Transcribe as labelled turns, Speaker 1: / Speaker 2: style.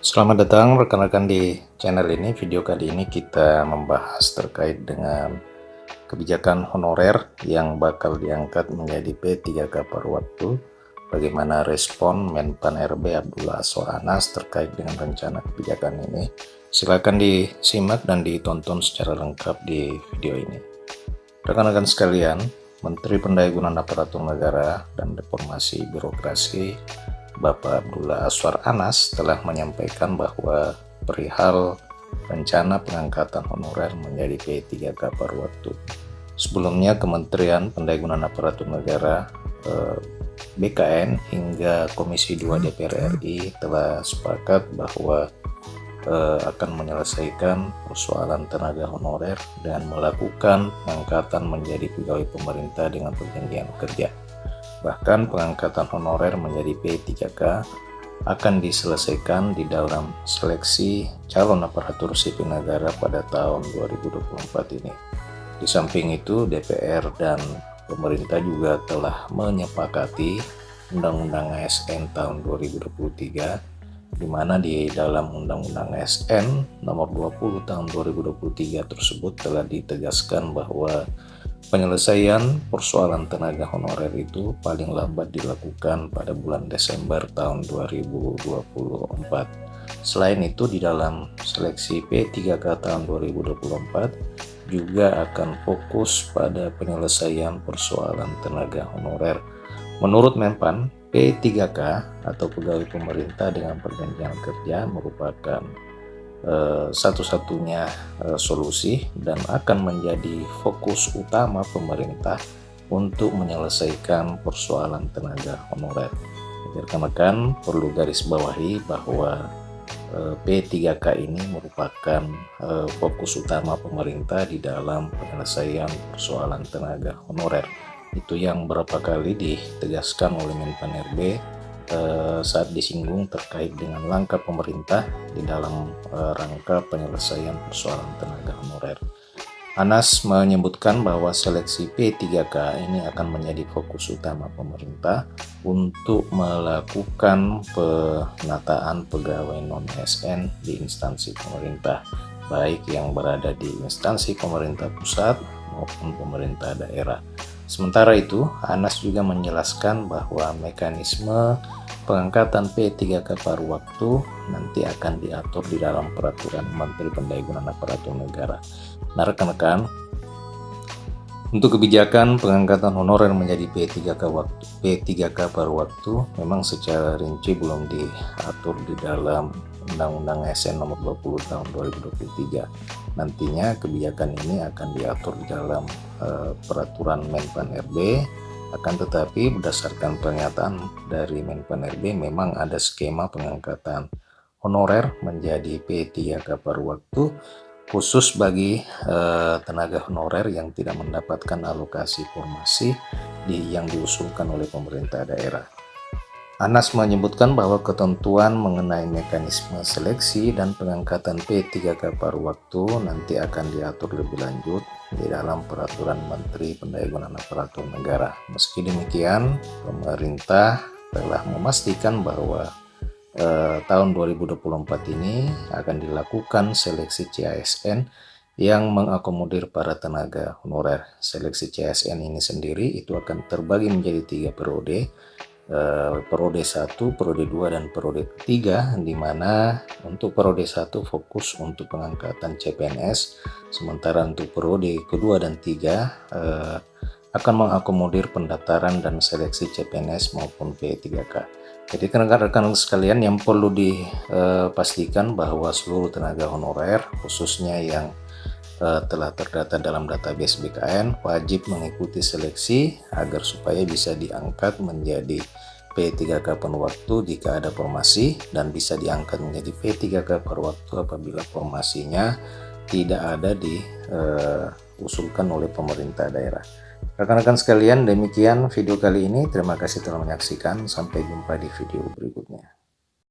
Speaker 1: Selamat datang rekan-rekan di channel ini. Video kali ini kita membahas terkait dengan kebijakan honorer yang bakal diangkat menjadi P3K per waktu. Bagaimana respon Menpan RB Abdullah Azwar Anas terkait dengan rencana kebijakan ini? Silakan disimak dan ditonton secara lengkap di video ini. Rekan-rekan sekalian, Menteri Pendayagunaan Aparatur Negara dan Reformasi Birokrasi Bapak Abdullah Azwar Anas telah menyampaikan bahwa perihal rencana pengangkatan honorer menjadi P3K per waktu. Sebelumnya Kementerian Pendayagunaan Aparatur Negara BKN hingga Komisi 2 DPR RI telah sepakat bahwa akan menyelesaikan persoalan tenaga honorer dan melakukan pengangkatan menjadi pegawai pemerintah dengan perjanjian kerja. Bahkan pengangkatan honorer menjadi P3K akan diselesaikan di dalam seleksi calon aparatur sipil negara pada tahun 2024 ini. Di samping itu, DPR dan pemerintah juga telah menyepakati Undang-Undang ASN tahun 2023, di mana di dalam Undang-Undang ASN nomor 20 tahun 2023 tersebut telah ditegaskan bahwa penyelesaian persoalan tenaga honorer itu paling lambat dilakukan pada bulan Desember tahun 2024. Selain itu, di dalam seleksi P3K tahun 2024 juga akan fokus pada penyelesaian persoalan tenaga honorer. Menurut Menpan, P3K atau pegawai pemerintah dengan perjanjian kerja merupakan satu-satunya solusi dan akan menjadi fokus utama pemerintah untuk menyelesaikan persoalan tenaga honorer. Rekan-rekan perlu garis bawahi bahwa P3K ini merupakan fokus utama pemerintah di dalam penyelesaian persoalan tenaga honorer. Itu yang berapa kali ditegaskan oleh Menpan RB saat disinggung terkait dengan langkah pemerintah di dalam rangka penyelesaian persoalan tenaga honorer. Anas menyebutkan bahwa seleksi P3K ini akan menjadi fokus utama pemerintah untuk melakukan penataan pegawai non-ASN di instansi pemerintah, baik yang berada di instansi pemerintah pusat maupun pemerintah daerah. Sementara itu, Anas juga menjelaskan bahwa mekanisme pengangkatan P3K paruh waktu nanti akan diatur di dalam peraturan Menteri Pendayagunaan Aparatur Negara. Nah, rekan-rekan, untuk kebijakan pengangkatan honorer menjadi P3K paruh waktu memang secara rinci belum diatur di dalam Undang-Undang ASN nomor 20 tahun 2023. Nantinya kebijakan ini akan diatur di dalam peraturan Menpan RB. Akan tetapi berdasarkan pernyataan dari Menpan RB memang ada skema pengangkatan honorer menjadi P3K paruh waktu khusus bagi tenaga honorer yang tidak mendapatkan alokasi formasi yang diusulkan oleh pemerintah daerah. Anas menyebutkan bahwa ketentuan mengenai mekanisme seleksi dan pengangkatan P3K paruh waktu nanti akan diatur lebih lanjut di dalam peraturan Menteri Pendayagunaan Aparatur Negara. Meski demikian, pemerintah telah memastikan bahwa tahun 2024 ini akan dilakukan seleksi CASN yang mengakomodir para tenaga honorer. Seleksi CASN ini sendiri itu akan terbagi menjadi 3 periode. Periode 1, periode 2, dan periode 3, di mana untuk periode 1 fokus untuk pengangkatan CPNS, sementara untuk periode kedua dan 3 akan mengakomodir pendaftaran dan seleksi CPNS maupun P3K. Jadi rekan-rekan sekalian, yang perlu dipastikan bahwa seluruh tenaga honorer khususnya yang telah terdata dalam database BKN wajib mengikuti seleksi agar supaya bisa diangkat menjadi P3K penuh waktu jika ada formasi, dan bisa diangkat menjadi P3K per waktu apabila formasinya tidak ada diusulkan oleh pemerintah daerah. Rekan-rekan sekalian, demikian video kali ini. Terima kasih telah menyaksikan. Sampai jumpa di video berikutnya.